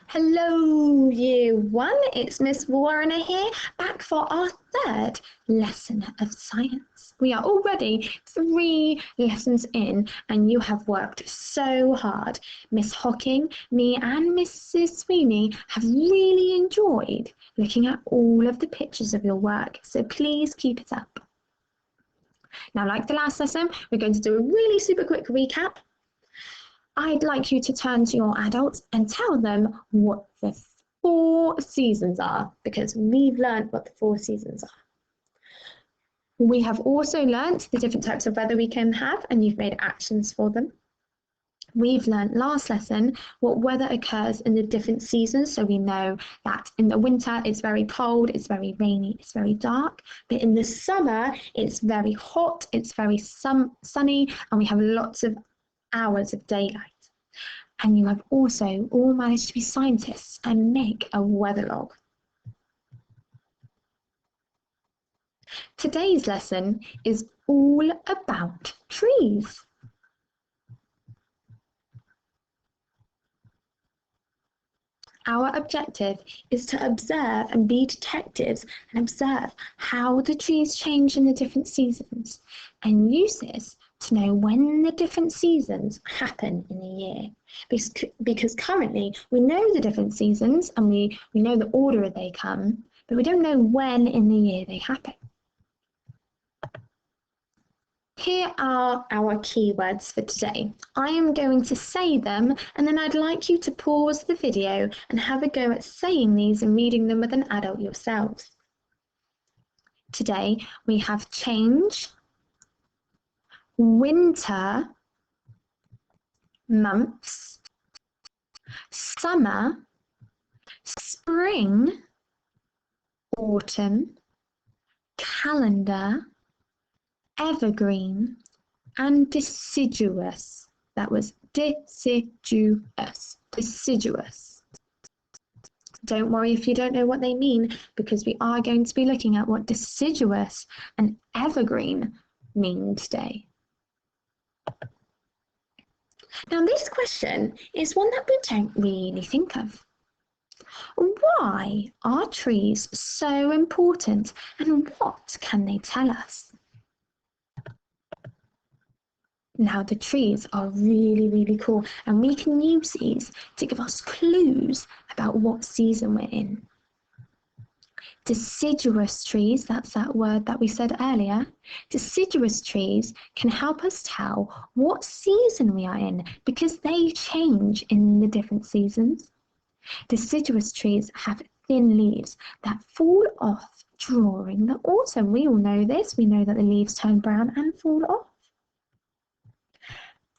Hello, Year 1. It's Miss Warner here, back for our third lesson of science. We are already 3 lessons in, and you have worked so hard. Miss Hocking, me, and Mrs. Sweeney have really enjoyed looking at all of the pictures of your work, so please keep it up. Now, like the last lesson, we're going to do a really super quick recap. I'd like you to turn to your adults and tell them what the 4 seasons are, because we've learned what the 4 seasons are. We have also learnt the different types of weather we can have, and you've made actions for them. We've learnt last lesson what weather occurs in the different seasons, so we know that in the winter it's very cold, it's very rainy, it's very dark, but in the summer it's very hot, it's very sunny, and we have lots of hours of daylight. And you have also all managed to be scientists and make a weather log. Today's lesson is all about trees. Our objective is to observe and be detectives and observe how the trees change in the different seasons and use this to know when the different seasons happen in a year. Because currently we know the different seasons and we know the order they come, but we don't know when in the year they happen. Here are our keywords for today. I am going to say them, and then I'd like you to pause the video and have a go at saying these and reading them with an adult yourselves. Today we have change, winter, months, summer, spring, autumn, calendar, evergreen, and deciduous. That was deciduous. Deciduous. Don't worry if you don't know what they mean, because we are going to be looking at what deciduous and evergreen mean today. Now, this question is one that we don't really think of. Why are trees so important, and what can they tell us? Now, the trees are really, really cool, and we can use these to give us clues about what season we're in. Deciduous trees, that's that word that we said earlier. Deciduous trees can help us tell what season we are in because they change in the different seasons. Deciduous trees have thin leaves that fall off during the autumn. We all know this. We know that the leaves turn brown and fall off.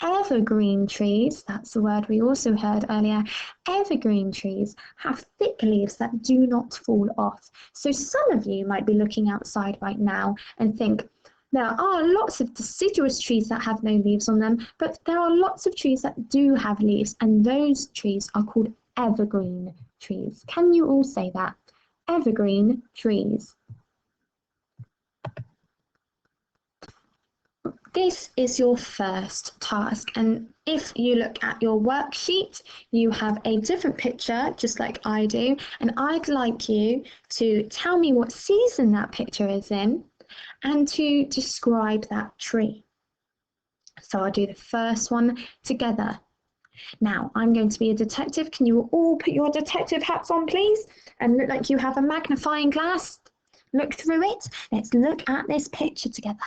Evergreen trees, that's the word we also heard earlier, evergreen trees have thick leaves that do not fall off. So some of you might be looking outside right now and think, there are lots of deciduous trees that have no leaves on them, but there are lots of trees that do have leaves, and those trees are called evergreen trees. Can you all say that? Evergreen trees. This is your first task, and if you look at your worksheet, you have a different picture, just like I do, and I'd like you to tell me what season that picture is in and to describe that tree. So I'll do the first one together. Now, I'm going to be a detective. Can you all put your detective hats on, please? And look like you have a magnifying glass. Look through it. Let's look at this picture together.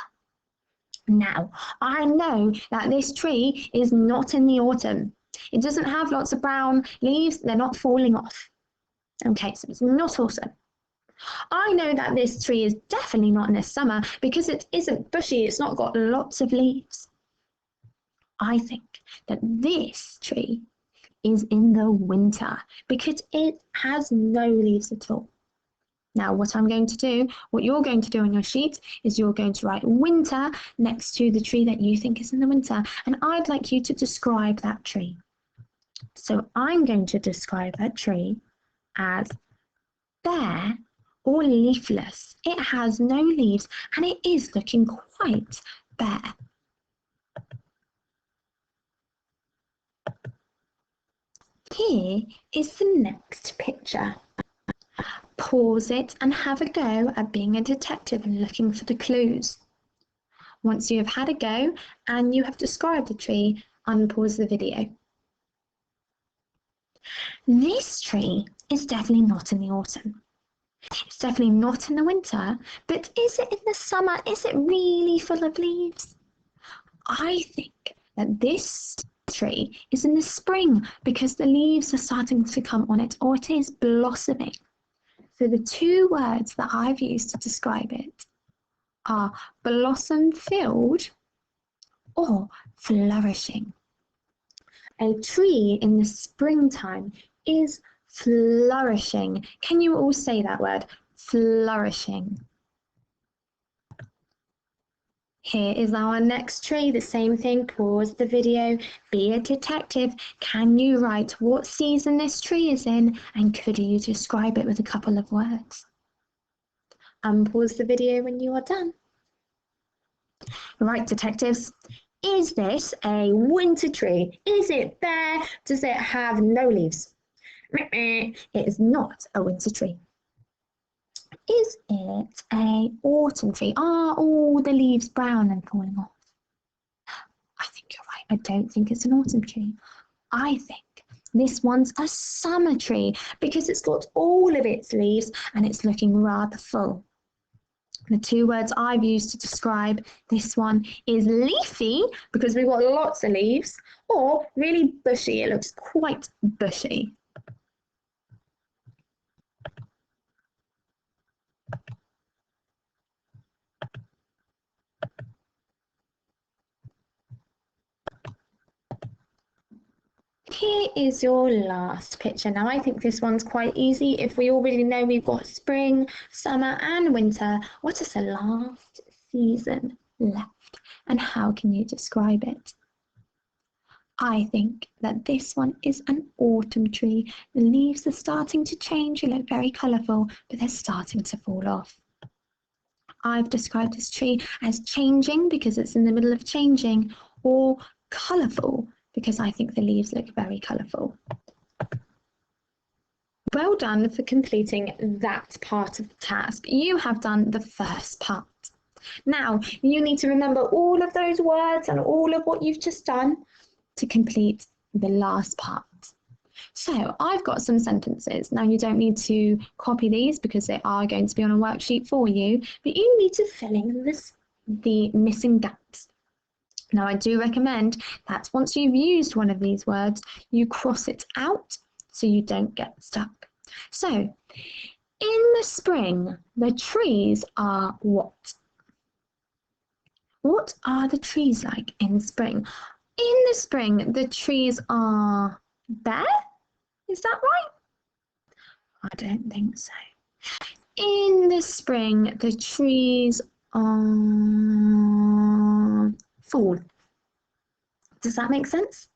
Now, I know that this tree is not in the autumn. It doesn't have lots of brown leaves. They're not falling off. Okay, so it's not autumn. I know that this tree is definitely not in the summer because it isn't bushy. It's not got lots of leaves. I think that this tree is in the winter because it has no leaves at all. Now, what I'm going to do, what you're going to do on your sheet is you're going to write winter next to the tree that you think is in the winter, and I'd like you to describe that tree. So I'm going to describe that tree as bare or leafless. It has no leaves and it is looking quite bare. Here is the next picture. Pause it and have a go at being a detective and looking for the clues. Once you have had a go and you have described the tree, unpause the video. This tree is definitely not in the autumn. It's definitely not in the winter, but is it in the summer? Is it really full of leaves? I think that this tree is in the spring because the leaves are starting to come on it, or it is blossoming. So the two words that I've used to describe it are blossom-filled or flourishing. A tree in the springtime is flourishing. Can you all say that word? Flourishing. Here is our next tree, the same thing. Pause the video, be a detective. Can you write what season this tree is in, and could you describe it with a couple of words? Unpause the video when you are done. Right, detectives, is this a winter tree? Is it bare? Does it have no leaves? It is not a winter tree. Is it a autumn tree? Are all the leaves brown and falling off? I think you're right. I don't think it's an autumn tree. I think this one's a summer tree because it's got all of its leaves and it's looking rather full. The two words I've used to describe this one is leafy because we've got lots of leaves, or really bushy. It looks quite bushy. Here is your last picture. Now I think this one's quite easy. If we already know we've got spring, summer and winter, what is the last season left and how can you describe it? I think that this one is an autumn tree. The leaves are starting to change. They look very colourful, but they're starting to fall off. I've described this tree as changing because it's in the middle of changing, or colourful because I think the leaves look very colourful. Well done for completing that part of the task. You have done the first part. Now, you need to remember all of those words and all of what you've just done to complete the last part. So I've got some sentences. Now you don't need to copy these because they are going to be on a worksheet for you, but you need to fill in the missing gaps. Now I do recommend that once you've used one of these words, you cross it out so you don't get stuck. So, in the spring, the trees are what? What are the trees like in spring? In the spring, the trees are bare? Is that right? I don't think so. In the spring, the trees are full. Does that make sense?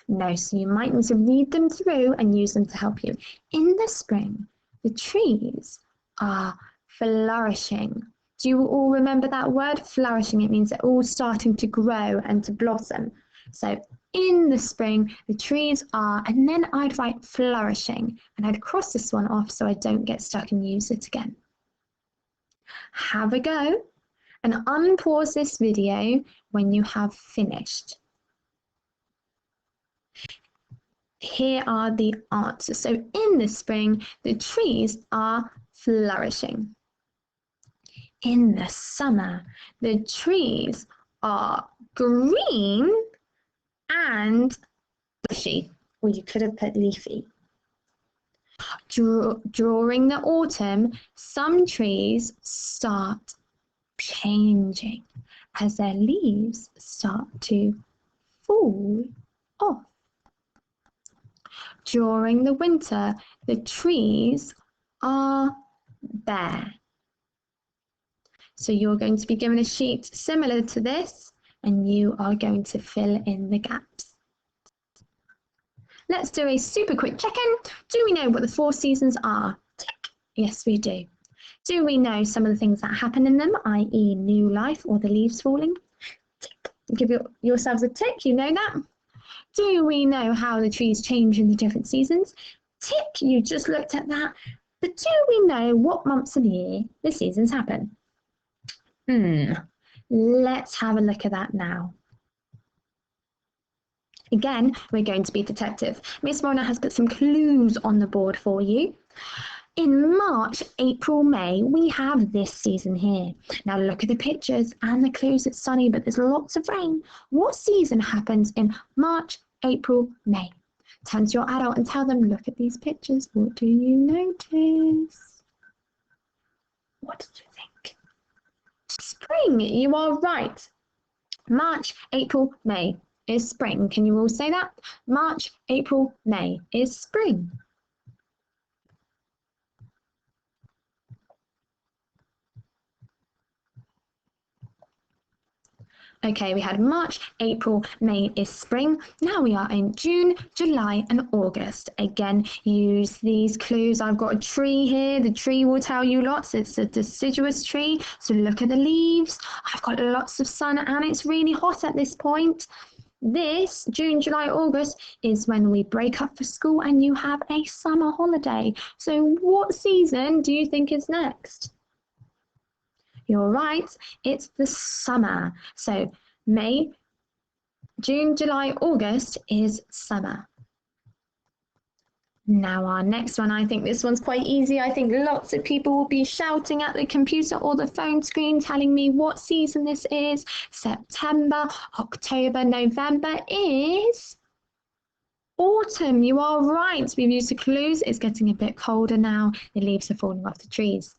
No, so you might need to read them through and use them to help you. In the spring, the trees are flourishing. Do you all remember that word? Flourishing. It means they're all starting to grow and to blossom. So in the spring, the trees are, and then I'd write flourishing, and I'd cross this one off so I don't get stuck and use it again. Have a go and unpause this video when you have finished. Here are the answers. So in the spring, the trees are flourishing. In the summer, the trees are green and bushy, or you could have put leafy. During the autumn, some trees start changing as their leaves start to fall off. During the winter, the trees are bare. So you're going to be given a sheet similar to this, and you are going to fill in the gaps. Let's do a super quick check-in. Do we know what the 4 seasons are? Tick. Yes, we do. Do we know some of the things that happen in them, i.e. new life or the leaves falling? Tick. Give yourselves a tick, you know that. Do we know how the trees change in the different seasons? Tick, you just looked at that. But do we know what months of the year the seasons happen? Let's have a look at that now. Again, we're going to be detective. Miss Mona has put some clues on the board for you. In March, April, May, we have this season here. Now look at the pictures and the clues. It's sunny, but there's lots of rain. What season happens in March, April, May? Turn to your adult and tell them, look at these pictures. What do you notice? What did you think? Spring, you are right. March, April, May is spring. Can you all say that? March, April, May is spring. Okay, we had March, April, May is spring. Now we are in June, July, and August. Again, use these clues. I've got a tree here. The tree will tell you lots. It's a deciduous tree, so look at the leaves. I've got lots of sun, and it's really hot at this point. This June, July, August is when we break up for school and you have a summer holiday. So what season do you think is next? You're right, it's the summer. So May, June, July, August is summer. Now our next one, I think this one's quite easy. I think lots of people will be shouting at the computer or the phone screen telling me what season this is. September, October, November is autumn. You are right. We've used the clues. It's getting a bit colder now. The leaves are falling off the trees.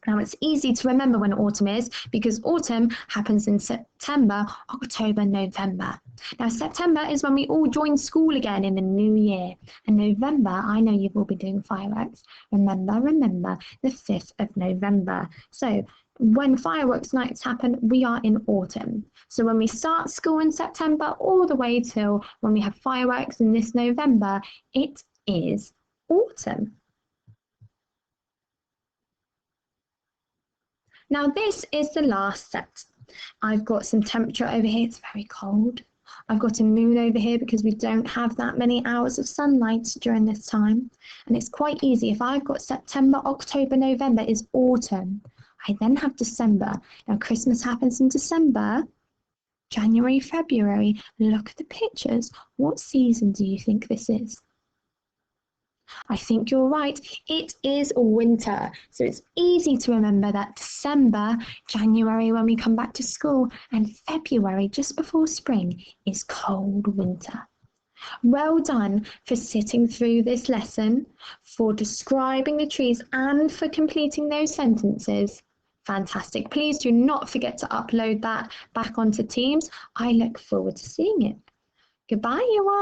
Now it's easy to remember when autumn is because autumn happens in September, October, November. Now September is when we all join school again in the new year. And November, I know you will be doing fireworks. Remember, the 5th of November. So when fireworks nights happen, we are in autumn. So when we start school in September all the way till when we have fireworks in this November, it is autumn. Now this is the last set. I've got some temperature over here, it's very cold. I've got a moon over here because we don't have that many hours of sunlight during this time. And it's quite easy. If I've got September, October, November is autumn. I then have December. Now Christmas happens in December. January, February. Look at the pictures. What season do you think this is? I think you're right. It is winter. So it's easy to remember that December, January when we come back to school, and February just before spring is cold winter. Well done for sitting through this lesson, for describing the trees and for completing those sentences. Fantastic. Please do not forget to upload that back onto Teams. I look forward to seeing it. Goodbye, you all.